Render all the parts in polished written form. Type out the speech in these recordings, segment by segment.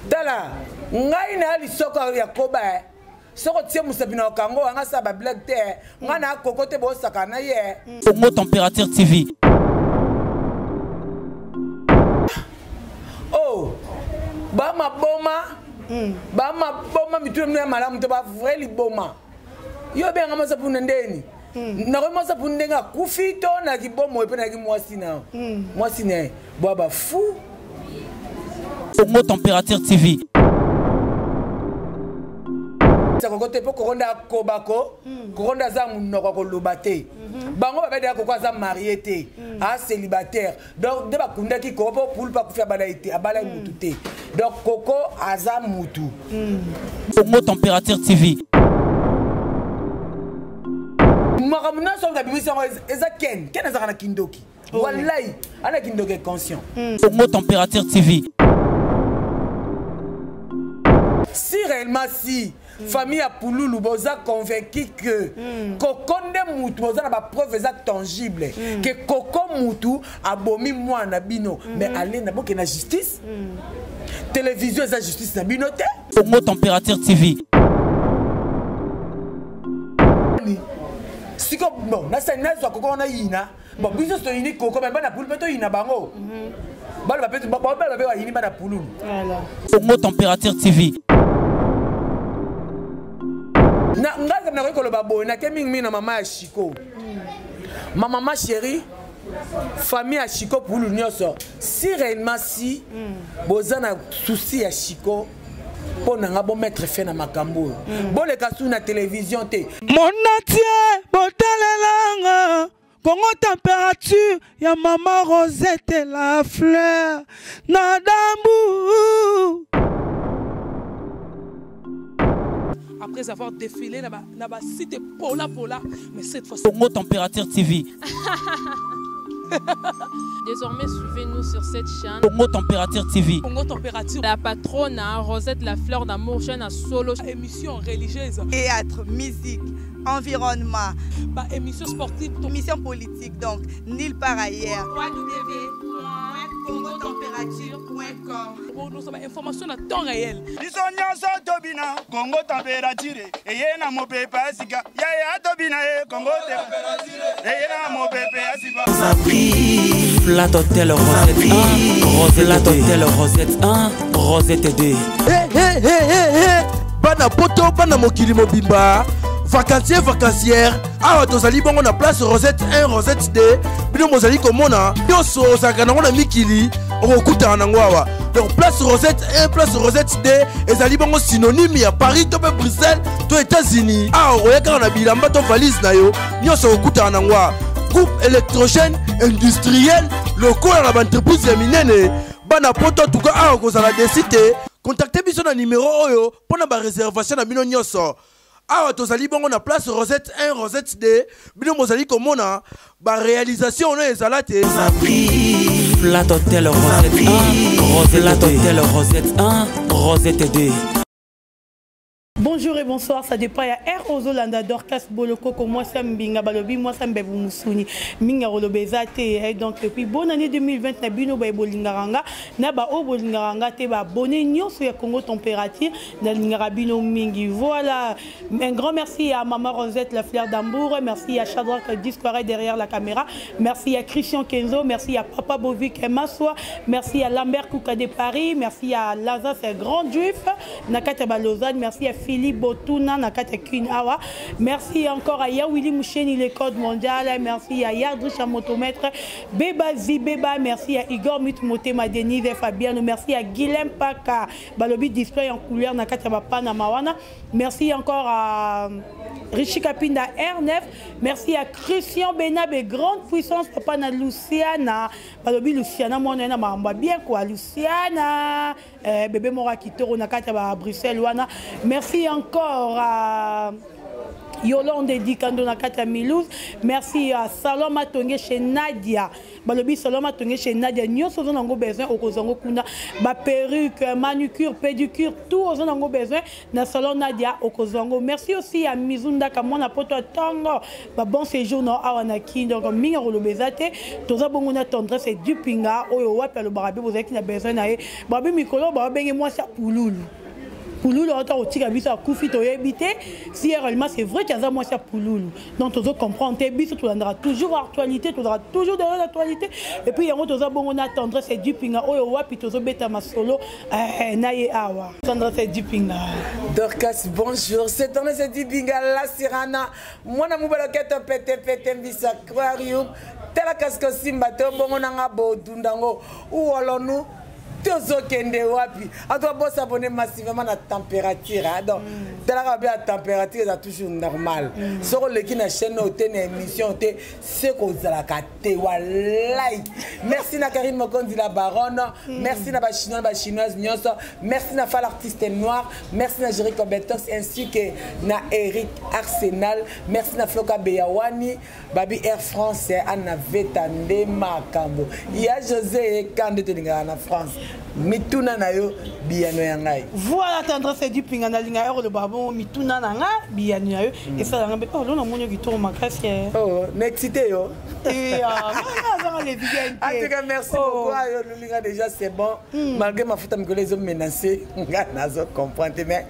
Tala, ngai na lisoko ya koba. Soko tie musabina kango anga sa ba black te. Nga na kokote bo sakana ye. Congo Température TV. Oh, ba ma boma. Ba ma boma mitu na malamu te ba vrai li boma. Yo be nga masa punendeni. Na ko masa pundenga kufito na kibomo epe na ki mwasi na. Mwasi ne bo ba fou. Congo Température TV. Kokote po koronda kobako, koronda za munoko ko lobate. Bango ba beda ko za marié te, a célibataire. Donc de ba kunda ki ko po pour pas kufia bala ite, abala mutu te. Donc koko aza mutu. Congo Température TV. Makamuna so da bimisa eza ken eza kana kindoki. Wallahi, ana kindoki conscient. Congo Température TV. Si réellement si famille à Pouloulou boza convaincu que kokonde mutu boza na ba preuve exact tangible que koko mutu abomi mwana bino mais aller na boke na justice télévision eza justice na bino te. Congo Température TV. Siko bon na sa nazo koko na yina bon biso to yini koko mais bana Pouloulou to yina bango bala ba petu ba ba yini bana Pouloulou. Voilà. Congo Température TV. Na ngaza na ko loba boy na keming na mama ya Chiko. Ma maman chérie, famille à Chiko pour l'union si réellement si bozana souci à Chiko pour nga bon mettre fin na makambo. Bon le kasu na télévision te. Mon natie botalelanga Congo Température ya maman Rosette la fleur na dambu. Après avoir défilé là-bas, cité Pola, mais cette fois-ci. Congo Température TV. Désormais, suivez-nous sur cette chaîne. Congo Température TV. Congo Température. La patronne, Rosette la fleur d'amour, chaîne à solo. Émission religieuse. Théâtre, musique, environnement. Bah, émission sportive. Émission politique, donc, nulle part ailleurs. www.congotempérature.com. Nous avons information à temps réel. Congo Température. Et y a mon pépé Asika. Yaya Tobina Congo Température. Et y a mon pépé Asika. Flat Hotel Rosette 1, Rosette Hotel Rosette 1, Rosette 2. Bana poto, bana mokili mobimba. Vacancier, vacancière. Ah, tozali bongo na place Rosette 1, Rosette 2. Bino mozali komona. Yoso sakana ngona mikili. Okuta na ngwawa. Donc place Rosette 1, place Rosette 2. Ezali bongo synonyme ya Paris, to Bruxelles, to États-Unis. Ah, oyeka na bilamba to valise na yo. Nyoso okuta na ngwa. Groupe électrogène industriel local à l'entreprise ya minene. Bana poto tuka a kozala desite. Contactez biso na numéro oyo pona ba réservation na bino nyoso. Awa tozali bongo na place Rosette 1, Rosette 2. Bino mozali komona ba réalisation on ezalate. Flat Hotel Rosette 1, Rosette Hotel Rosette 1, Rosette 2. Bonjour et bonsoir, ça dépend. Il y a R. Ozolanda Dorcas Boloko, comme moi, c'est Mbinga Balobi, moi, c'est Mbebou Moussouni, Minga Rolobezate. Donc, depuis bonne année 2020, na bino ba bolingaranga, na ba o bolingaranga, te ba bonne nyo sur Congo Température, na lingarabino mingi. Voilà. Un grand merci à Maman Rosette, la fleur d'Ambour. Merci à Shadrach Discouré derrière la caméra. Merci à Christian Kenzo. Merci à Papa Bovik Massoua. Merci à Lambert Kouka de Paris. Merci à Lazare, c'est grand juif. Nakata Balozane. Merci à Philippe Botuna Nakata Kinawa. Merci encore à Yawili Moucheni, le code mondial. Merci à Yardrish Motomètre, Beba Zibeba. Merci à Igor Mutmotema Denise Fabiano. Merci à Guilhem Paka, Balobi display en couleur Nakata Bapana Mawana. Merci encore à Richie Kapinda R9. Merci à Christian Benabe, grande puissance, Papa na Luciana. Balobi Luciana, moi on a bien quoi, Luciana. Bébé Mora Kitoro Nakata Bruxelles. Merci encore à Yolande Dikando na kata Milouz. Merci à Saloma Tongé chez Nadia. Balobi Saloma Tongé chez Nadia. Nous avons besoin au Kozongo Kuna. Ba perruque, manucure, pédicure, tout aux avons besoin na salon Nadia au Kozongo. Merci aussi à Mizunda Kamona Poto Tango. Ba bon séjour na Awanaki. Donc minga rolo bezate. Toza bongo na tendresse et du pinga. Oyo wapi le barabi vous avez qui na besoin na e. Babi mikolo ba bengi moi ça pouloulou. Pouloulou autant au tika biso akufi to yebité. Si réellement c'est vrai qu'il y a moi ça pouloulou. Donc tozo comprendre te biso tu andra toujours actualité, tu andra toujours derrière l'actualité. Et puis yango toza bongo na tendresse et du pinga. Oyo wapi tozo beta masolo naye awa. Tendresse et du pinga. Dorcas, bonjour. C'est tendresse et du pinga la Sirana. Moi na mubalo keto pete mbisa aquarium. Tela kasko simba to bongo nanga bo dundango ou olonu tozo kende wapi ato bo s'abonner massivement na température donc tela bien température est toujours normal sur le qui na chaîne hôtel na émission té c'est ko zala kate wallahi merci na Karine Mokondi la baronne merci na ba chinoise nyonso merci na Fall artiste noir merci na Jericho Betox ainsi que na Eric Arsenal merci na Floka Beyawani Babi Air France Anna Vetande Makambo ya José Kande telinga na France mituna na yo biyano yangai voilà tendresse du pinga na linga euro le babon mituna na nga biyano yo et ça nga be oh lona monyo ki to makasi oh n'excité yo et ah les week-ends en tout cas merci beaucoup yo linga déjà c'est bon malgré ma faute me les hommes menacés nga nazo comprendre mais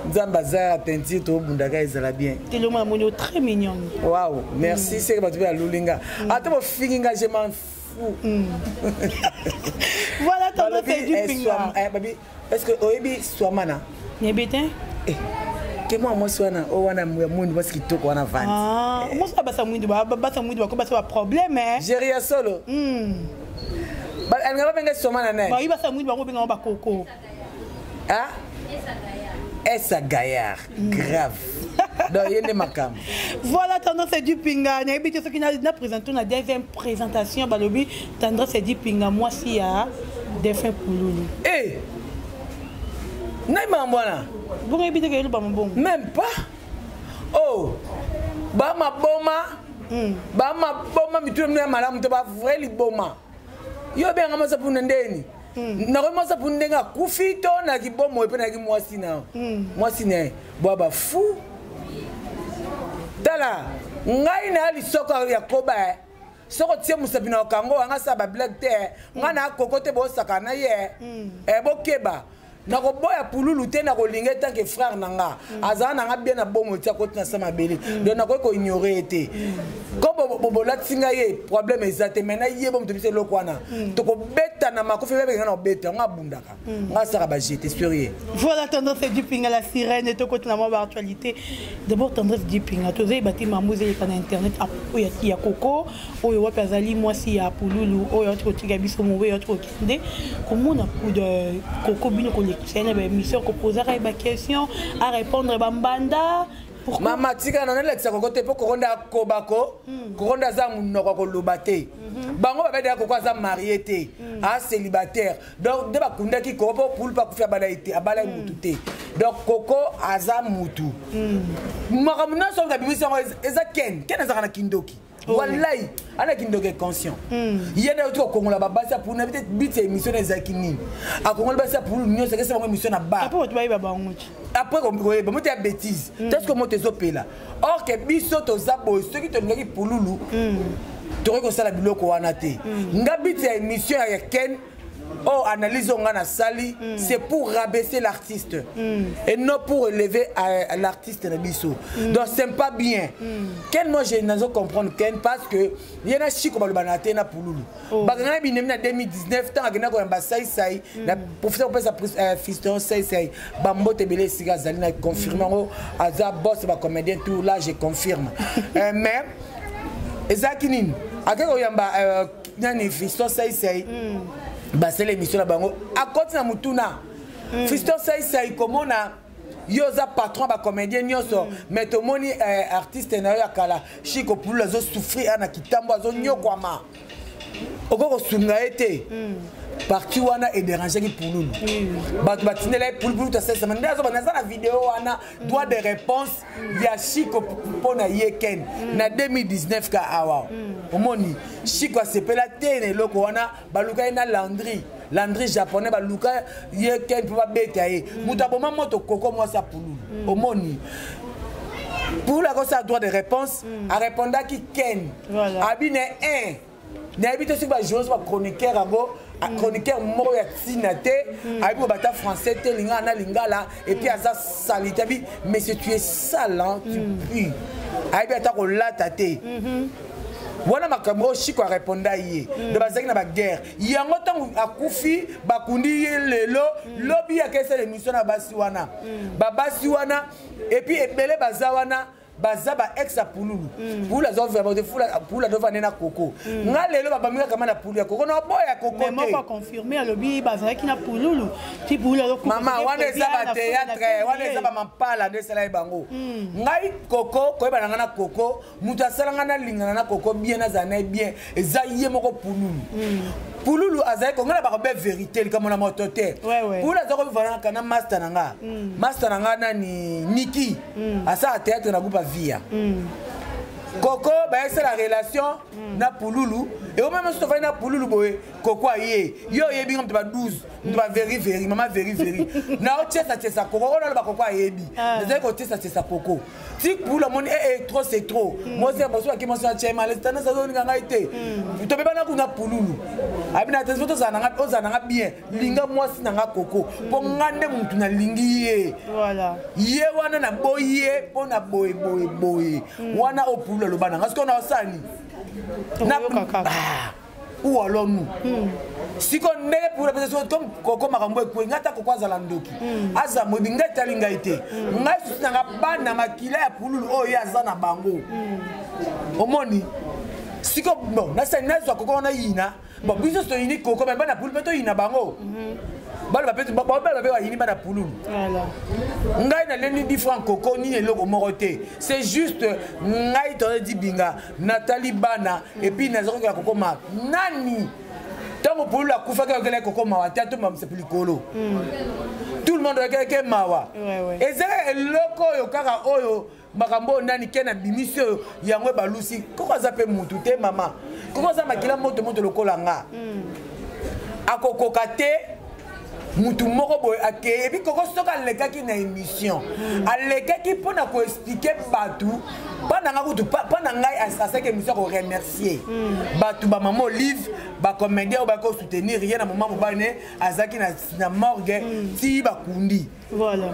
nzamba za tenti to bundaka ezala bien te lo monyo très mignon waouh merci c'est que tu vas lulinga attends finga je m'en voilà tendresse du pinga babi est-ce que oyebi swamana nebete que moi swana o wana mundi parce que toko wana vente ah moi ça basa mundi ba ko basa problème gérer ya solo ba nga benga swamana ne ba ibasa mundi ba ko benga ba koko ah essa gaillard grave donc yende makam voilà tendresse du pinga na ebité ce qui na présenté na deuxième présentation balobi tendresse du pinga moi si ya défunt pouloulou eh naima mbona bon ebité que ba bon même pas oh ba ma boma mitu na malamu to ba vrai liboma yo benga masa punendeni na ko masa pundenga kufito na kibomo epe na ki mwasi na mwasi ne baba fou dala ngai na lisoko ya koba soko tie musabina okango anga sa ba black te ngana kokote bo sakana ye bokeba na ko boya pululu te na ko linga tant que frère nanga azana nanga bien na bomo tia ko na sama beli donc na ko ignorer te ko bo la tinga ye problème ezate mena ye bom to bise lokwana to ko beta na makofi bebe ngana beta nga bundaka nga saka ba jeter sérieux voilà tendresse du pinga la sirène to ko na mo actualité d'abord tendresse du pinga to zai bati mamuze pa na internet oya ya koko oyo wa pazali moi si ya pululu oyo to tiga biso mo oyo to kende komona coup de koko bino ko c'est une émission qu'on posera des questions à répondre bambanda pourquoi mama tika na nela tsako kote po koronda kobako koronda za munoko ko lobate bango ba beda ko za marié te a célibataire donc de ba kunda ki ko pour pas ku fa bala ite abala mutu te donc koko aza mutu makamuna so ga bimission eza ken eza kana kindoki wallahi ana kindoke conscient yene autre kongola babasa pour na peut-être bit émission ezakini a kongola basa pour nous c'est que c'est une émission na ba après tu va ba ngochi après comme ba moto ya bêtise est-ce que moto ezopela or que biso to zabo ceux qui te ngaki pululu to ko sala biloko wana te nga bit émission ya ken oh analyse on a sali c'est pour rabaisser l'artiste et non pour élever l'artiste na biso donc c'est pas bien ken moi je n'ose comprendre ken parce que yena chiko ba banate na pululu bagana binemna na 2019 tant agena ko yamba sai na professeur pour sa fiston sai bambote belé siga zali na confirmer aza boss ba comédien tout là je confirme mais ezakini akeko yamba nani fiston sai bah c'est l'émission là bango à côté na mutuna fiston sai komona yoza patron ba comédien nyoso mais to moni artiste na ya kala chiko pour les autres souffrir na kitambo azo nyokwama okoko sunga été parti wana et déranger qui Pouloulou bato batinela Pouloulou ta sesa manda zo banaza la vidéo wana droit de réponse ya Chico pona yeken na 2019 ka awa omoni Chico asepela tene loko wana baluka ina Landry japonais baluka yeken pour babeta ye muta boma moto koko moi sa Pouloulou omoni pour la cosa droit de réponse a répondre qui ken abine 1 n'habite sur ba joueuse ba chroniqueur ago chroniqueur moko ya tinate aibo bata français te linga na lingala et puis aza salitabi mais si tu es sale hein, tu pues aibo ata ko lata te wana makambo Chico a répondre yé de bazaki na ba guerre yango tangu akufi bakundi lelo lobby ya kesa l'émission na basi wana babasi wana et puis ebele bazawana bazaba ex a Pouloulou pour la zone vraiment de pour la devant na Coco nga lelo babamika kama na Pouloulou Coco na boya Coco mais moi pas confirmer à lobby bazaki na Pouloulou ti Pouloulou maman wana za ba théâtre wana za ba mampala de sala bango ngai Coco ko ba na Coco muta sala ngana lingana na Coco bien na zana bien eza yé moko Pouloulou azai ko ngala ba be vérité comme na motote pour la zone vraiment kana master nanga nani Niki asa théâtre na groupe via Coco ba c'est la relation na Pouloulou et au même temps na Pouloulou boye Coco yé yo yebi comme ba 12 ba very maman very na o tesa Coco on ba Coco yebi les ko tesa Coco si pour le monde trop c'est trop moi c'est parce que moi c'est chema les tana ça zone nganga ite to be bana kuna Pouloulou abina tezo to zananga bien linga moi si nanga Coco po ngande muntu na lingi ye voilà ye wana na boye pona boye wana o Pouloulou le bana parce qu'on a sani na ou alors nous si qu'on est pour la personne comme Coco makambo e ngata Coco azala ndoki aza mo binga talinga ite ngai susanga bana makila ya Pouloulou o ya zana bango omoni si ko bon na sani na zo Coco na yina bon biso so yini Coco mais bana Pouloulou to yina bango bala ba ba yini bana Pouloulou voilà ngai na leni di franc Coco ni eloko moroté c'est juste ngai to di binga Nathalie bana et puis nazoko ya Coco ma nani tant pour la kufa ka Coco ma ta to mam c'est plus colo tout le monde regarde mawa et c'est eloko yo kaka oyo makambo nani kena bimisio yango balusi Coco zape mutu te mama Coco za makila moto lokola nga akokoka te mutu moko boy akeye bi Coco soka lekaki na émission alekaki pona ko expliquer batu pana nga kutu pana ngai asasa ke émission ko remercier batu ba maman Olive ba comédien ou ba ko soutenir rien na moment bane azaki na morgue ti ba kundi voilà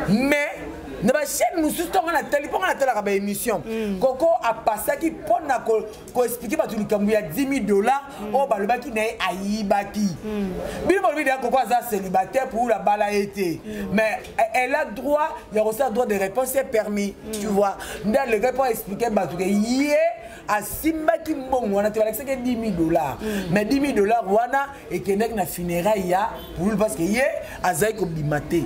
mais na ba chaîne mususu tonga na télé ka ba émission Coco a passé qui pona ko expliquer batu likambu ya $10,000 o ba lobaki na ayibaki bino ba vidéo Coco za célibataire pour la bala été mais elle a droit il y a aussi un droit de réponse c'est permis tu vois dans le gars pour expliquer batu que yé a simba ki mbongo wana te balakisa ke $10,000 mais $10,000 wana et kenek na funérailles ya pour parce que yé azai ko bimate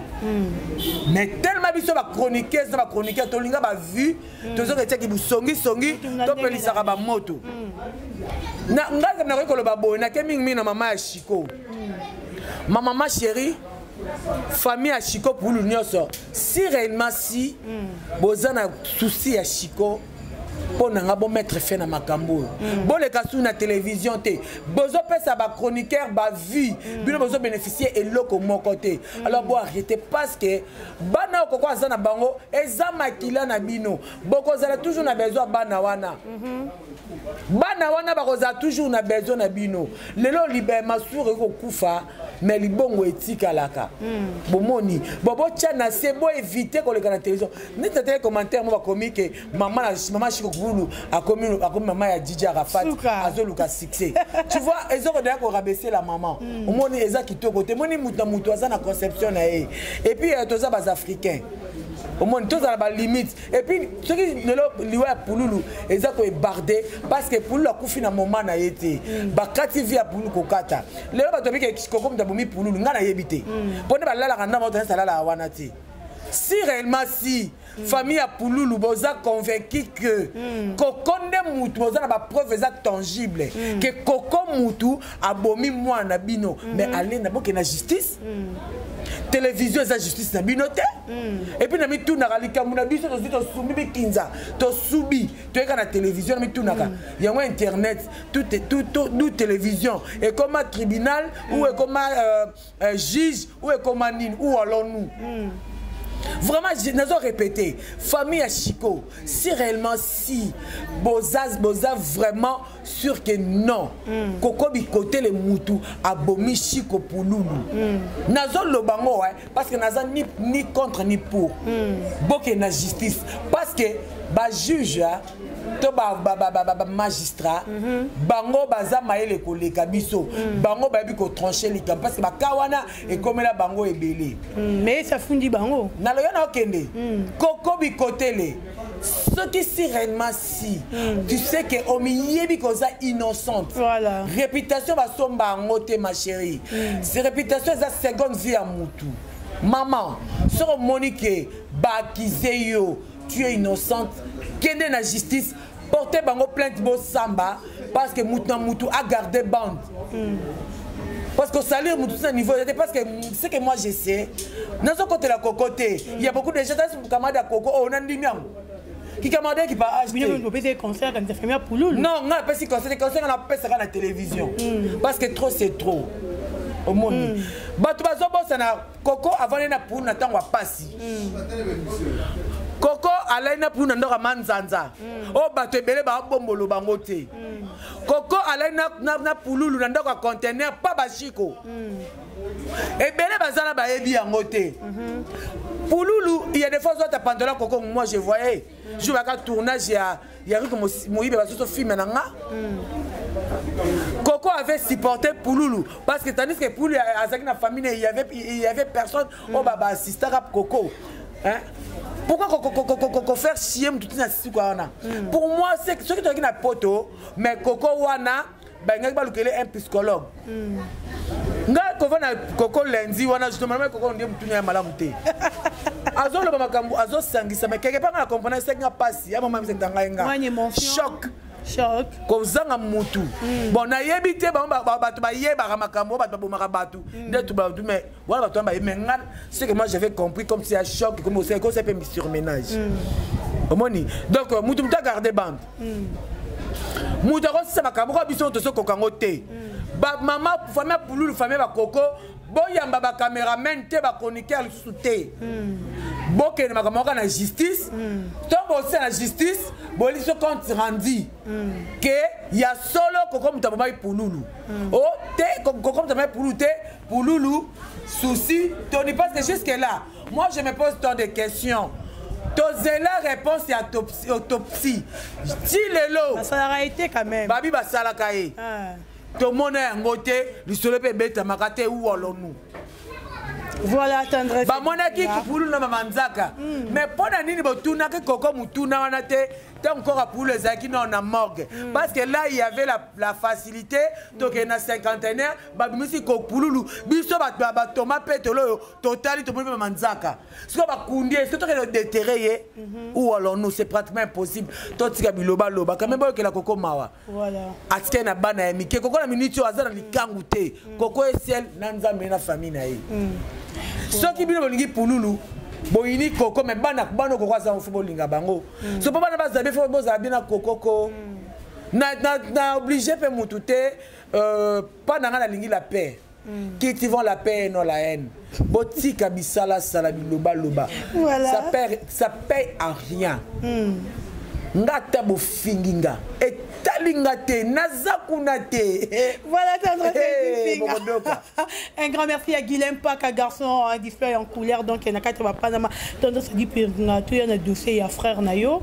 mais tellement biso ba chroniqueur to linga ba vu to zo ke ki songi to pelisaka ba moto na ngaza na ko ba boy na ke mingi na mama ya Chico ma maman chérie famille à Chico pour l'union si réellement si bozana souci à Chico pour nga bon mettre fin na makambo bon les cas sur na télévision té bozo pesa ba chroniqueur ba vie bino bozo bénéficier et loko mon côté alors bon arrêtez parce que bana ko kwa zana bango eza makila na bino boko zala toujours na besoin bana wana bakoza toujours na besoin na bino lelo libe masure ko kufa mais libongo etikalaka bomoni bobo tchana c'est beau éviter ko le na télévision ni tete commentaire mo ba komi que maman Chico Pouloulou a commis maman ya DJ Arafat azoluka succès tu vois ezo ko ko rabaisser la maman omoni eza kitoko te moni mutu aza na conception na et puis toza bas africains au moins tous à la limite et puis ce qui ne liwa Pouloulou eza ko bardé parce que Pouloulou a kufi na moment na été ba kati via Pouloulou ko kata lelo ba tobi ke Coco mtabomi Pouloulou ngana yebité pone ba lala kana moto sala la wana ti si réellement si famille à Pouloulou boza convaincu que Koko nde mutu boza na ba preuve exacte tangible que Koko mutu abomi mwana bino mais aller na boke na justice télévision eza justice na bino te et puis na mitu na likambo na biso to subi bikinza to subi to eka na télévision na mitu naka yango internet tout télévision et comme un tribunal ou comme un juge ou comme un nine ou allons-nous vraiment, je n'ai pas répété. Famille à Chico, si réellement, si Boza vraiment sûr que non, Koko bi côté les Moutou, abomi Chico Pouloulou. Nazo le bango, parce que nazo ni contre ni pour. Boke na justice. Parce que, ba juge, to ba magistrat, bango baza maele ko le kabiso, bango ba bi ko trancher les camps parce que ba kawana et comme la bango est belé. Mais ça fundi bango. Na lo yana okende. Koko bi côté les. Ce qui si réellement si, tu sais que au milieu bi koza innocente. Voilà. Réputation ba somba ngote ma chérie. C'est réputation za seconde vie à mutu. Maman, sur Monique ba kizeyo, tu es innocente. Kende na justice, portez bango plainte bo samba parce que Moutou a gardé bande. Parce que salir Moutou à niveau, parce que ce que moi je sais, dans ce côté la cocoté, il y a beaucoup de gens qui camarades à coco, on a dit miam. Qui camarades qui pas acheter. On peut faire concert quand famille à Pouloulou. Non, on a pas si concert, on a pas ça à la télévision. Parce que trop c'est trop. Au monde. Bato bazo bossa na coco avant na pour na tango passi. Koko alaina pour ndora manzanza. O bato ebele ba bombolo bango te. Koko alaina na Pouloulou ndora conteneur pas bashiko. Ebele bazana ba yebi yango te. Pouloulou, il y a des fois où pendant Koko moi je voyais je vois un tournage il y a eu comme Moïbe va sur film nanga. Koko avait supporté Pouloulou parce que tandis que Pouloulou avec la famille il y avait personne au baba assistant à Koko. Hein? Pourquoi Koko faire chier tout ça pour moi c'est ce qui est na poto mais Koko wana ba ngai ba lukele un psychologue. Nga Koko na Koko lundi wana justement Koko ndiye mtu ya malamu te. Azo le makambo azo sangisa mais quelque part na comprendre c'est nga passe ya mama mzendanga nga. Choc. Choc. Kozanga mutu. Bon na yebite ba bato ba yeba makambo bato bomaka batu. Ndetu ba du mais voilà bato ba menga c'est que moi j'avais compris comme c'est un choc comme c'est un peu surménage. Omoni. Donc mutu mta garder bande. Mutu ko c'est makambo ko biso to so kokango te. Ba maman famille Pouloulou famille ba Koko boyamba ba cameraman te ba chroniqueur souté. Boke na makambo na justice. Tombo aussi na justice, boli so compte rendu que y a solo Koko mutaba Pouloulou. Oh te Koko mutaba Pouloulou te Pouloulou souci, Tony parce que jusque là, moi je me pose tant de questions. Tosez la réponse à autopsie. Dis-le-le. Ça a été quand même. Babi basala kaye. Tout le monde est en côté, le soleil peut être makate ou allons-nous. Voilà, tendresse. Bah, mon aki pour nous, manzaka. Mais pendant nini botuna que Koko mutuna wanate, t'as encore pour les aki non na morgue. Parce que là, il y avait la facilité, donc il y a cinquantenaire, bah, monsieur Kokouloulou, biso ba Thomas Petolo, totali to monde manzaka. Ce qu'on va kundi, est-ce que tu as déterré ou allons-nous, c'est pratiquement impossible. Toi, tu as biloba loba, quand même que la Koko mawa. Voilà. Aske na bana emi, que Koko la minute au hasard ni kangute, Koko est ciel, nanza mena famille na yi. Ceux qui viennent Pouloulou, boyini Koko mais bana Koko za football linga bango. So papa na bazabe fo boza bina Koko. Na obligé pe mutute pas na lingi la paix. Qui vont la paix et non la haine. Botika bisala salabi loba loba. Voilà. Ça paye à rien. Ngata bo finginga et talingate nazakunate. Voilà un grand merci à Guilhem Pak, un garçon display en couleur donc il y a quatre Panama tendance à dire que il y a un dossier à frère Nayo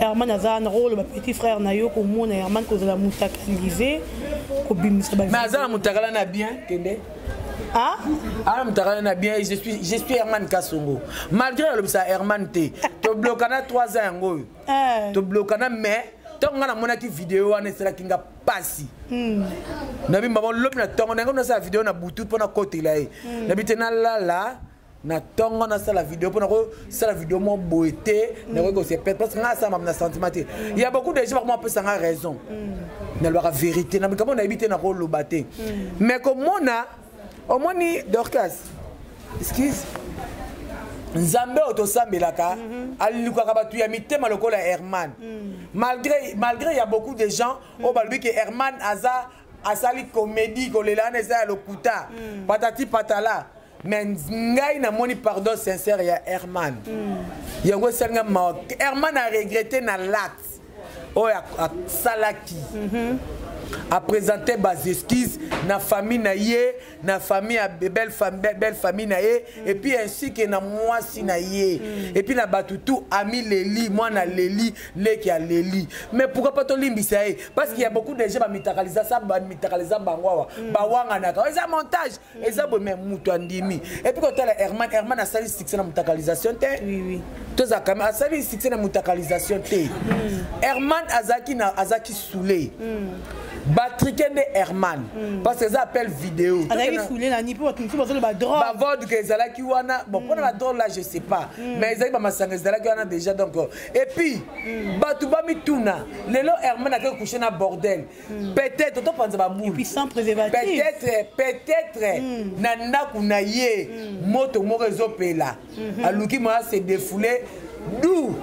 Herman Azan rôle petit frère Nayo comme mon Herman cause la moutakalisé ko bimisa ba. Mais Azan moutakala na bien kende. Ah, je bien, je suis Herman Kassongo. Malgré le ça Herman T, tu bloques 3 ans. Tu bloques mais tu as mon vidéo c'est la kinga passi. Nabi maman l'homme na tonga na vidéo na butu pour na côté là. Nabi tena là na tongo na sala vidéo pour la vidéo mon beauté na ko se pète parce que nga ça m'a sentiment. Il y a beaucoup de gens qui m'ont ça raison. Na la vérité na comment on a habité na ko lobaté. Mais comme on a au moins ni Dorcas. Excuse. Nzambe otosambelaka alikaka batu ya mitema lokola Herman. Malgré il y a beaucoup de gens au balbi que Herman aza asali comédie kolela na za lokuta patati patala mais ngai na moni pardon sincère ya Herman. Yango senga ma Herman a regretté na l'acte oya salaki. A présenté bas esquisses na famille na ye na famille à belle famille na ye et puis ainsi que na moi si na ye et puis na batutu ami Leli moi na Leli leki a Leli mais pourquoi pas to limbisa parce qu'il y a beaucoup de gens ba mitakaliza ça ba mitakaliza bangwa ba wanga na ka ça montage et ça bon même mutu andimi et puis quand Herman a sali succès na mutakalisation te oui to za kama a sali succès na mutakalisation te Herman azaki soulé Batriken de Herman parce que ça appelle vidéo. Bon, pour la drôle là, je sais pas. Mais ils ont déjà donc. Et puis, Batubami Tuna, Lelo Herman a couché dans bordel. Peut-être, tu penses à et puis sans préservatif. Peut-être, Nana Kunaye, Moto Morezo Pela. Aluki Moa s'est défoulé. D'où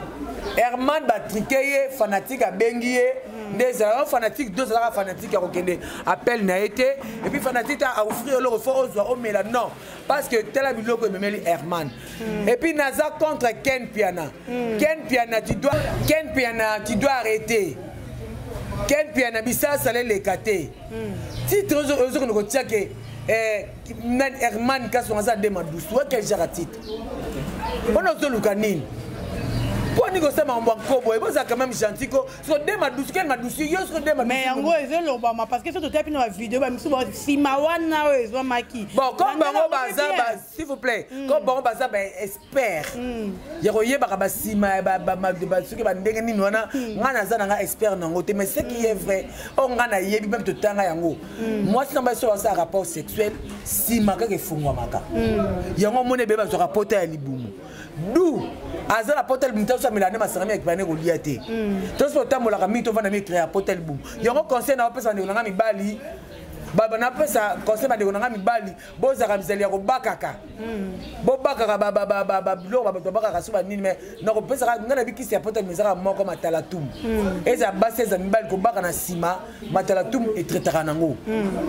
Herman Batriken fanatique à Benguié. Des fanatiques, deux fanatiques à Rokende appel n'a été et puis fanatique à offrir le refort aux hommes non parce que tel a bilo que me Herman et puis Naza contre Ken Piana tu dois arrêter Ken Piana bisa salé les caté si tu oses qu'on retient que Herman quand on a demandé soit quel genre titre on a tout le canine. Pour nous, c'est un bon cobo. Et vous êtes quand même gentil. Sur des madouces, quel madouces, yo sur des madouces. Mais en gros, ils ont l'obama parce que c'est tout à fait dans la vidéo. Si Mawana, ils ont maquillé. Bon, comme Baron Bazar, s'il vous plaît, comme Baron Bazar, expert. Il y a rien à si ma ceux qui vont dégainer nous, on a expert dans côté. Mais ce qui est vrai, on a yébi même tout le temps yango. Moi, si on va sur un rapport sexuel, si ma que fungwa maka. Il y a un moment bébé sur rapport à l'iboumu. D'où Aza la porte l'boum, ça me l'a dit ma sœur avec Bané Goliaté. Tout ce temps, la famille, tu vas me créer à porte l'boum. Il y a un conseil dans le pays, on a mis Bali. Baba na pesa conseil ba de konanga mibali boza kamizeli ya kobakaka bobakaka baba bilo baba tobakaka suba nini mais na ko pesa ngana bikisi ya pota mizaka moko matalatum eza base eza mibali kobaka na sima matalatum etretaka nango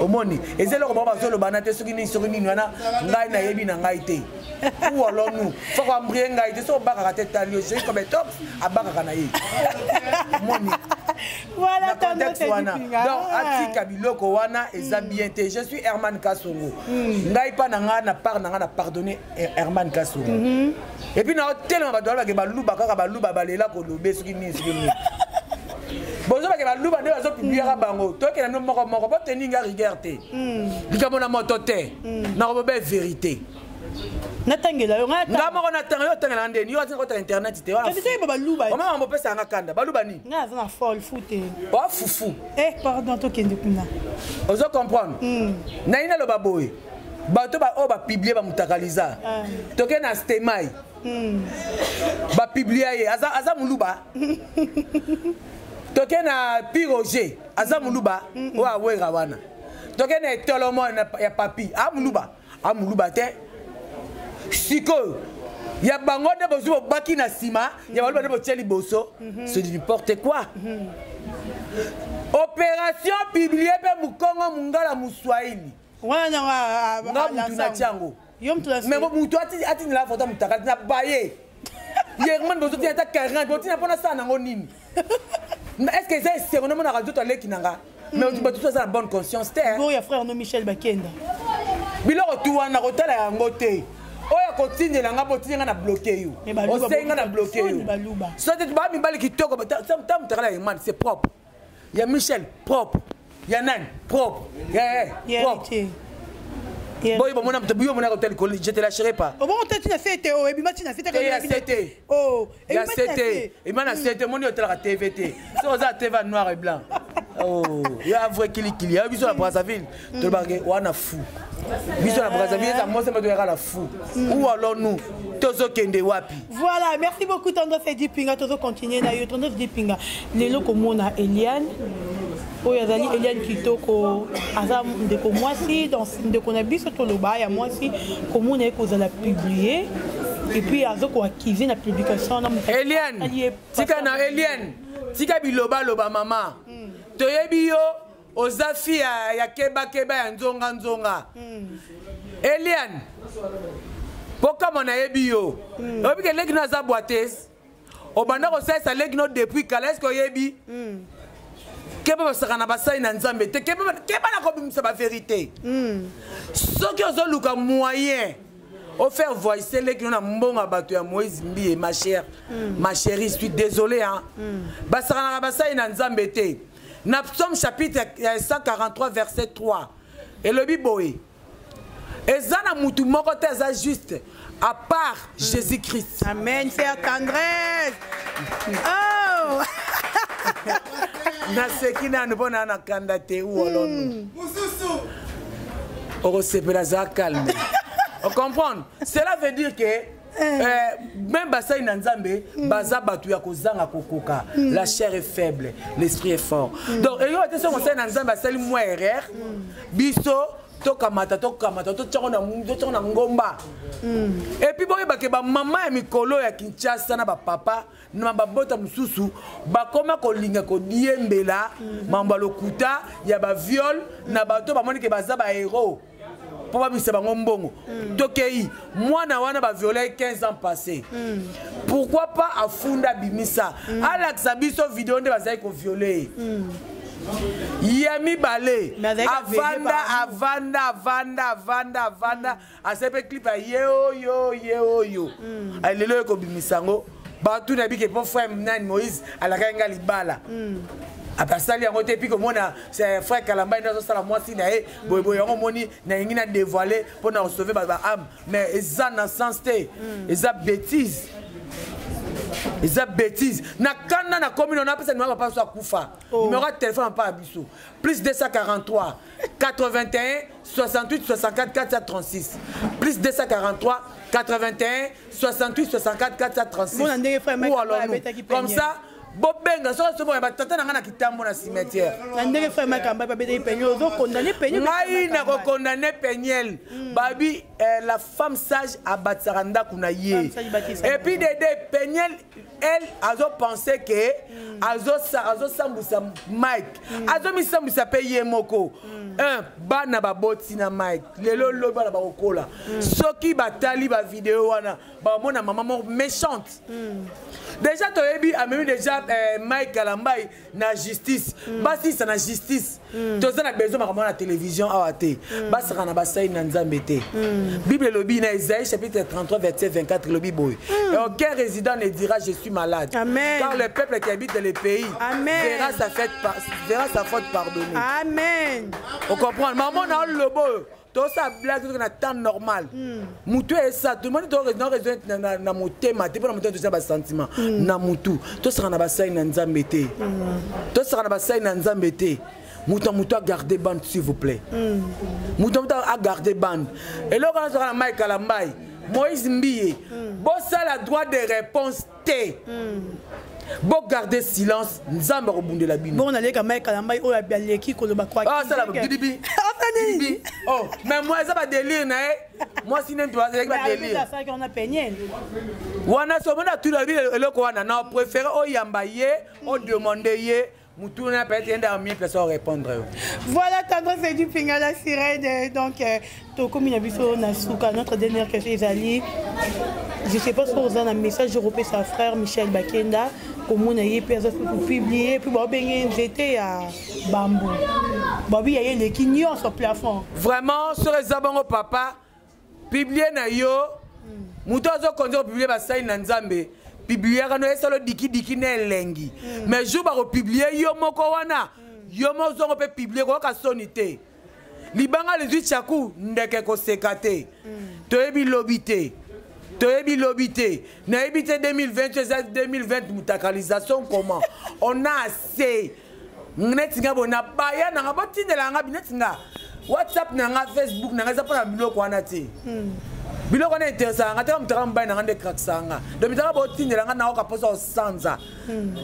omoni ezelo ko baba zolo banate soki nini wana ngai na yebi na ngai te ou alors nous faut ko ambrie ngai te so bakaka te talio je comme top abakaka na ye moni voilà donc ati kabiloko wana bien. Je suis Herman Kassongo. Ngai pa nanga na pardonner Herman Kassongo. Et puis na tellement ba dola ke baluba kaka baluba balela ko lobe soki ni. Bonjour ke baluba ne bazo publiera bango. To ke na no moko ba teninga rigerte. Likamo na moto te. Na ko be vérité. Natangela yo ngata. Ngama ko natangela yo tangela ndeni yo atinga ko internet te. Kasi te baluba. Mama mo pesa ngakanda baluba ni. Ngaza na folle fouté. Ba fufu. Pardon to kende kuna. Ozo comprendre. Na ina lo baboy. Bato ba o ba publier ba mutakaliza. To ke na stemai. Ba publier ye aza muluba. To ke na piroger aza muluba wa wera wana. To ke na tolomo ya papi amuluba. Amuluba te. Siko, il y a bango de bozo baki na sima, il y a balba de bocheli boso, c'est n'importe quoi. Opération publiée pe mukongo mungala muswahili. Wana nga mutu na tiango. Mais mutu ati la photo mutaka na baye. Yerman bozo tia ta 40, bozo na pona ça nango nini. Est-ce que c'est sérieux na radio to leki nanga? Mais on dit tout ça la bonne conscience terre. Bon, il y a frère no Michel Bakenda. Biloko tuwana kotala yango te. Oya continue na ngabo tinga na bloquer yo. O senga na bloquer yo. So te ba mi bali kitoko tam tala man c'est propre. Il y a Michel propre. Il y a Nan propre. Propre. Boy bon mona mtabuyo mona hotel ko je te lâcherai pas. Bon tu na c'était oh et bima tu na c'était ko ya c'était. Oh, et ya c'était. Et mana c'était moni hotel la TVT. So za TV noir et blanc. Oh, il y a vrai qu'il y a biso la Brazzaville. Te bagé wana fou. biso na Brazzaville ça moi c'est pas de la fou où allons-nous tozo kende wapi. Voilà, merci beaucoup Tendance Dipinga, tozo continuer na yo Tendance Dipinga. Lelo komona Eliane oyo azali Eliane Kitoko aza ndeko mwasi donc ndeko na biso toloba ya mwasi komona ekozala publier et puis azoko acquise na publication na Eliane tika na Eliane tika biloba loba mama toyebi yo ozafi ya keba ya nzonga Eliane pourquoi mon ayebi yo oyebi ke leki na za boiteuse obanda ko sesa leki no depuis kala est-ce que oyebi keba basakana basai na nzambe te keba na ko bimisa ba vérité soki ozoluka moyen au faire voice leki no na mbonga bato ya Moïse Mbiye ma chérie je suis désolé hein basakana basai na nzambe te na Psaume chapitre 143 verset 3 et le biboé ezana mutu moko te za juste à part Jésus-Christ. Amen, faire tendresse. Oh. Na sekina nbona na kandate ou olono. Mususu. Oro sepela za calme. On comprend? Cela veut dire que même basai na nzambe baza batu ya kozanga kokoka la chair est faible l'esprit est fort donc et yo te so basai na nzambe basali moi erreur biso tokamata to tchona ngomba et puis boye bake ba mama ya mikolo ya Kinshasa na ba papa na ba bota mususu ba koma ko linga ko diembela mamba lokuta ya ba viol na bato ba moni ke baza ba héros pour pas bisa bango mbongo tokei mwana wana ba violé 15 ans passés pourquoi pas afunda bimisa Alexa biso vidéo nde bazai ko violer Yami balé avanda asepe clip yo alelo ko bimisango batu na bike po frère nani Moïse alaka libala apasali yango te puis komona c'est frère Kalamba ndo sala mwasi na e boyeboy yango moni na ngina dévoiler pour na sauver ba âme mais eza na sens te eza bêtise. Ils ont bêtise. Na kanda na commune on a pas numéro pas kufa. Numéro de téléphone pas abisso. Plus 243 81 68 64 436. Plus 243 81 68 64 436. Comme ça bobenga so so ba tata na ngana kitambo na cimetière. Na ndenge frère Makamba ba bete peñol zo condamner peñol. Ngai na ko condamner peñel. Babi la femme sage a batsaranda kuna ye. Et puis des peñel elle azo pensé que azo sambusa Mike. Azo mi sambusa paye moko. Un bana ba boti na Mike. Lelo lo bana ba kokola. Soki batali ba vidéo wana ba mona maman méchante. Déjà tu as a même déjà Mike Kalambai na justice. Basi ça na justice. Tu as besoin de la télévision awate. Basi kana basai na nzambe te. Bible lobi na Isaïe chapitre 33 verset 24 lobi boy. Aucun résident ne dira je suis malade. Amen. Car le peuple qui habite dans les pays verra sa faute pardonnée. Amen. On comprend. Maman na le boy. Tout ça blague tout na temps normal. Mutu et ça tout le monde doit raison na motema te pour monter tout ça ba sentiment na mutu. Tout ça na basai na nzambe te. Tout ça na basai na nzambe te. Mutu a garder bande s'il vous plaît. Mutu a garder bande. Et là quand on a Mike Kalambai, Moïse Mbiye, bon ça la droit de réponse te. Bon garder silence, nzamba robunde la bino. Bon on allait quand Mike Kalambai o ya bialeki ko lo ba kwa. Ah ça la bidibi. Oh, mais moi ça va délire na moi si n'aime pas ça va délire. Ça qu'on a peigné. Wana so mona tout la vie eloko wana na préférer o yamba ye, o demander ye. Moutouna peut-être un dernier personne répondre. Voilà, Tendance du Pinga la sirène. Donc, comme il a vu sur Nasuka, notre dernière question est allée. Je ne sais pas si vous avez un message européen sa frère Michel Bakenda. Comme on a eu publié, puis j'étais à Bambou. Babi, il y a les quignons sur le plafond. Vraiment, sur les abonnés papa, publié na yo, Moutozo Konzo publié Basai Nanzambe. Publier no esalo diki na elengi mais jour ba republier yo moko wana yo mozo ko pe publier ko ka sonité libanga les chaku ndeke ko sekate toyebi lobité na ebité 2020 2020 mutakalisation comment on a assez netinga bona baya na ngabotindela nga binetinga WhatsApp nanga Facebook nanga za pona biloko wana te biloko wana intéressant nga te mutaka mbaye nanga de crack sanga donc mitaka bo tindela nga na oka posa osanza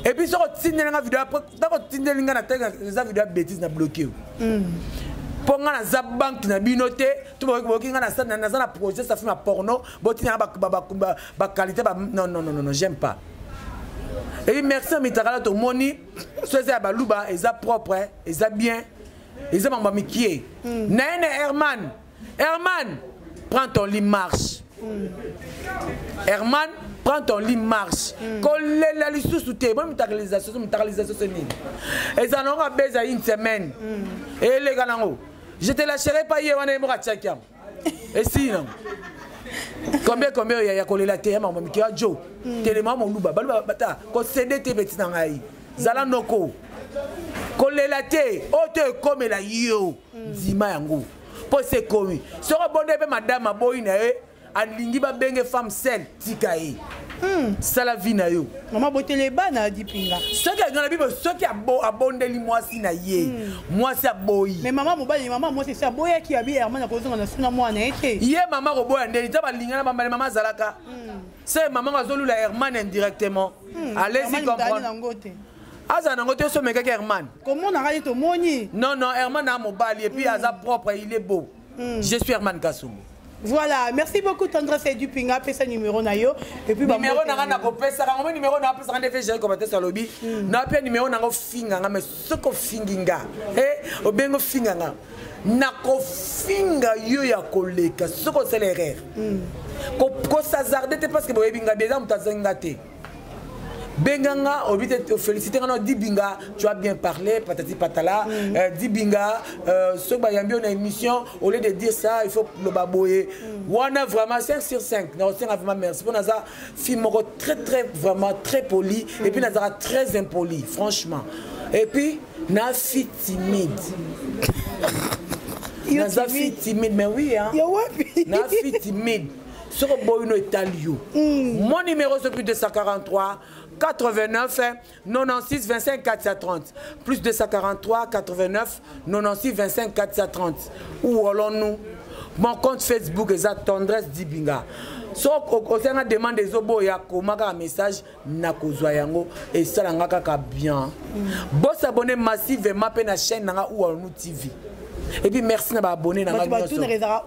et puis soko tindela nga video après tako tindela nga na tega za video bêtise na bloqué pour nga na za banque na bino te to boki nga na sa na projet ça film porno botina ba qualité ba non j'aime pas. Et merci à Mitaka to moni soze ya baluba eza propre eza bien eza mamba mikie Nene Herman prends ton lit marche Herman prends ton lit marche colle la lisusu te bon mitalisation c'est nini eza nonga beza une semaine et les galango je te lâcherai pas hier wana moka tchakiam et si non combien il y a collé la terre maman qui a Joe tellement mon luba baluba bata ko cédé te petit na ngai zala noko collé la terre o te comme la yo dima yango po c'est commis sera bonne pe madame boy na e alingi ba benge femme seule tikae ça la vie na yo maman botele bana dipinga ce qui dans la bible ce qui a abondeli moi si na ye moi c'est boy mais maman mobali maman moi c'est ça boya qui a bien Herman ko zonga na suna mwana ete ye maman ko boya ndeli ta balinga na maman zalaka c'est maman azolu la Herman indirectement allez-y comprendre aza nango te so meka Herman comment on a rali to moni non Herman a mobali et puis aza propre il est beau je suis Herman Kasumbu. Voilà, merci beaucoup Tendresse et Dupinga, pesa numéro nayo et puis numéro na ko pesa ngombe numéro na pesa ngande fait commenter sur lobby na pe numéro na ko finga nga mais ce ko finginga obengo finga nga na ko finga yo ya koleka ce ko c'est l'erreur ko s'hazarder te parce que boye binga déjà mutazanga te Benganga, on te féliciter, on dit Binga, tu as bien parlé, patati patala, dit Binga, ce que on a une émission, au lieu de dire ça, il faut le babouer. On a vraiment 5 sur 5, on a vraiment merci. On a un film très vraiment très poli, et puis on a très impoli, franchement. Et puis, on a fille timide. On a fille timide, mais oui, hein. On a fille timide. Sur le boy, on est talio. Mon numéro, c'est plus 243. 89 96 25 430 plus 243 89 96 25 430 où allons-nous mon compte Facebook est Tendresse Dibinga so on a demandé des obo ya komaka message na kozwa yango et ça nga kaka bien bon s'abonner massivement pe na chaîne na ou allons-nous TV. Et puis merci na abonné na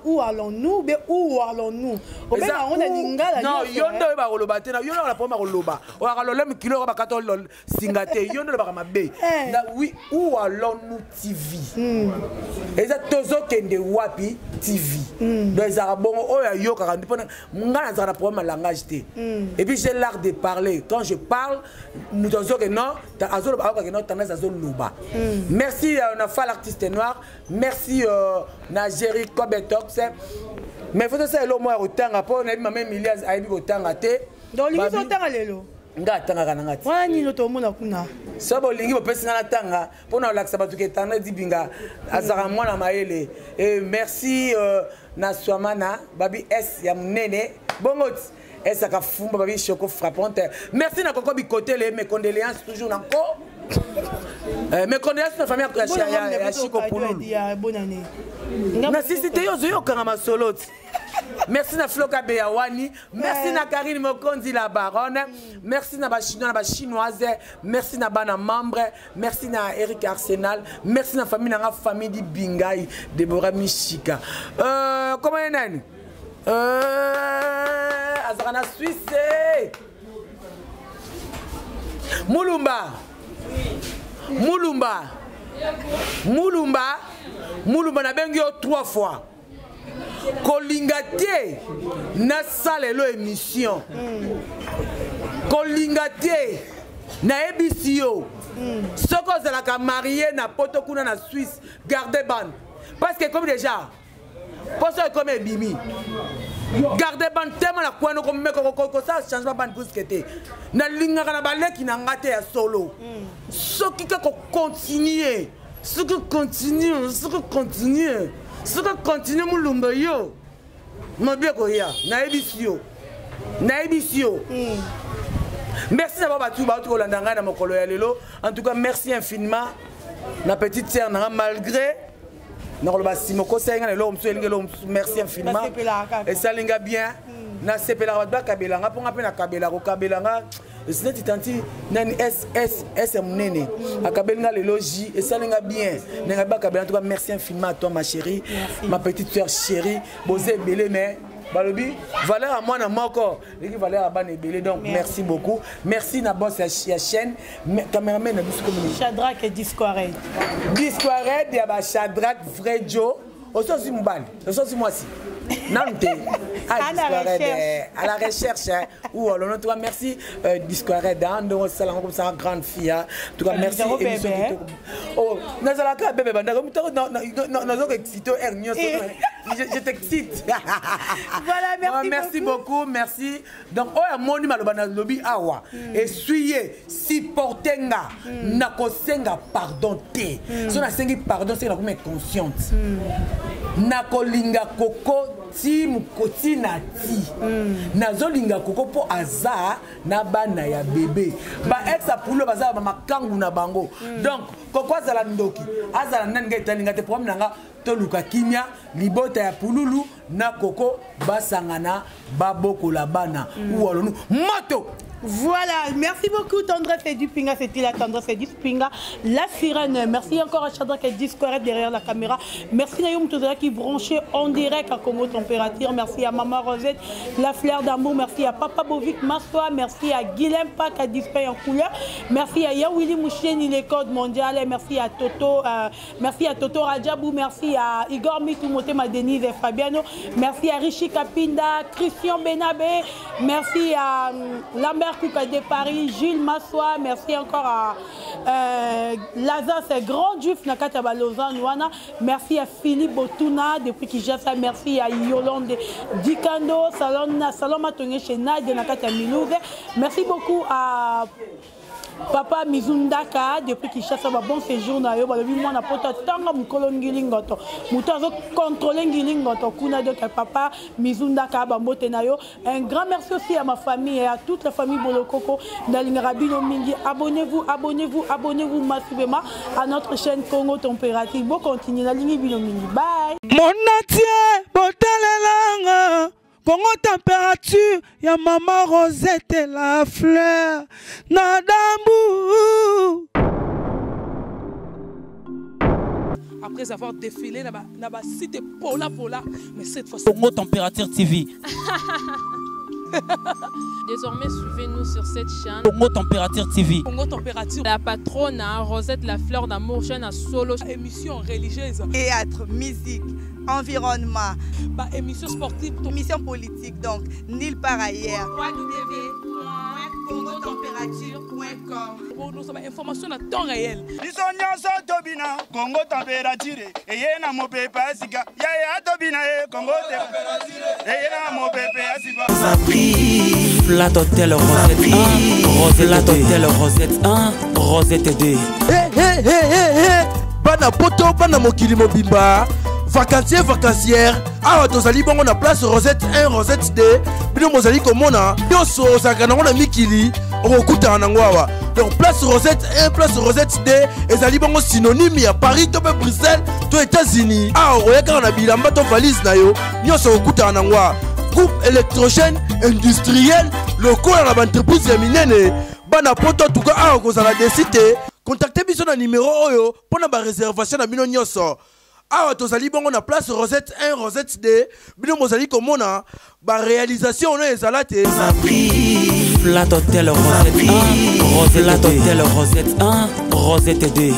où allons-nous mais où allons-nous on a lingala non yondo ba koloba te na yondo la poma koloba o ka lolem kilo ba kato singate yondo ba mabe na oui où allons-nous TV eza tozo kende wapi TV donc ça bon o ya yo ka ndipona ngana za na problème langage te et puis j'ai l'art de parler quand je parle nous tozo que non ta azolo ba ka non tendance azolo loba merci on a fait l'artiste noir merci Nagérie Kobetox mais il faut que ça le moi autant pour on a même milliards a eu autant até donc lui autant lelo nga tanga kana ngati wani no to mona kuna sabo lingi bo pesi na tanga pona laksa batu ke tanga Dibinga azara mwana maele et merci na swamana babi S ya mnene bongoti esa ka fumba babi choko frappante merci na koko bi côté les mes condoléances toujours encore mes condoléances na famille ya Chiko Pululu bonne année na sisite yo zo kanga masolo merci na Floka Beyawani merci na Karine Mokonzi la baronne merci na ba chinois na ba chinoise merci na bana membre merci na Eric Arsenal merci na famille na famille di Bingai Deborah Michika comment est nani azana Suisse Mulumba na bengi yo 3 fois kolingate na salelo émission kolingate na ebisio soko zalaka marié na poto kuna na Suisse gardez ban parce que comme déjà poso comme bimi gardez ban tellement la kwano comme ko ça change pas ban plus que te na linga na baleki na ngate ya solo soki ko continuer ce que continue mulumba yo mabeko ya na ebisio merci na baba tu kolanda nga na mokolo ya lelo en tout cas merci infiniment na petite sœur na malgré nakoloba simoko sayenga lelo msuelinga lo merci infiniment et ça linga bien na sepela ba kabelanga ponga pe na kabela ko kabelanga c'est tanti nani SS munene akabelinga lelo J et ça linga bien nga ba kabela en tout cas merci infiniment à toi ma chérie ma petite sœur chérie bozé belé mais balobi valeur à moi na moko et valeur à ban belé donc merci beaucoup merci na boss ya chaîne cameraman na biso comme Shadrack et Discored ya ba Shadrack vrai Joe aussi mbali aussi moi si Nante à la recherche ou alors en tout cas merci Discored donc ça comme ça grande fille en tout cas merci oh nazala ka bébé banda comme non excité je t'excite voilà merci beaucoup merci donc oh moni malobana lobby awa essuyez supportenga na kosenga pardon te so na sengi pardon c'est la comme consciente na kolinga koko ti mukoti na ti nazolinga koko po aza na bana ya bébé ba ex apulo baza ba makangu na bango donc koko azala ndoki azala nani ngai talinga te problème nanga toluka kimia libota ya pululu na koko basangana baboko la bana ou alonu moto. Voilà, merci beaucoup Tendresse et Dupinga, c'était la Tendresse et Dupinga, la sirène. Merci encore à Shadrack et Discored derrière la caméra. Merci à Youm Toudra qui branchait en direct à Congo Température. Merci à Maman Rosette, la fleur d'amour. Merci à Papa Bovic Massoa. Merci à Guilhem Pac à Display en couleur. Merci à Yawili Moucheni, les codes mondiales. Merci à Toto Rajabou. Merci à Igor Mitoumote, Denise et Fabiano. Merci à Rishi Kapinda, Christian Benabé. Merci à Lambert de Paris, Gilles Massoa, merci encore à Lazare, c'est Grand Juif Nakata Balozan Wana, merci à Philippe Botuna depuis Kinshasa, merci à Yolande Dikando, Saloma Tongé chez Naïd Nakata Milouze, merci beaucoup à Papa Mizundaka depuis Kinshasa, bon séjour na yo, balobi moi na poto tanga mukolo ngilingoto. Muto azo contrôler ngilingoto kuna donc Papa Mizundaka ba mbote na yo. Un grand merci aussi à ma famille et à toute la famille Bolokoko Dalingabino Mingi. Abonnez-vous massivement à notre chaîne Congo Température. Bon continuer la ligne Bino Mingi. Bye. Mon natie botalelanga Congo Température, ya Maman Rosette et la fleur, Nadambu. Après avoir défilé, là-bas, cité Pola, mais cette fois-ci. Congo Température TV. Désormais, suivez-nous sur cette chaîne. Congo Température TV. Congo Température. La patronne, Rosette, la fleur d'amour, chaîne à solo. Émission religieuse. Théâtre, musique, environnement. Bah, émission sportive. Émission politique, donc, nulle part ailleurs. www.congotempérature.com. Pour nous avoir information à temps réel. Congo Température. Et na mo pepe asika. Ya tobina Congo Température. Et na mo pepe asika. Flat Hotel Rosette 1, Rosette 1, Rosette 2. Bana poto, bana mokili mobimba. Vacancière, awa tozali bongo na place Rosette 1, Rosette 2. Bino mozali komona, yoso sakana ngona mikili, okuta nango awa. Donc place Rosette 1, place Rosette 2, ezali bongo synonyme ya Paris to Bruxelles, to États-Unis. Awa oyaka na bilamba to valise na yo, nyoso okuta nango awa. Groupe électrogène industriel local à l'entreprise minene bana poto en tout cas à cause la décité contactez biso na numéro oyo pour na ba réservation na bino nyoso awa tozali bongo na place Rosette 1 Rosette 2 bino mozali komona ba réalisation on ezalate Flat Hotel Rosette 1 Rosette 2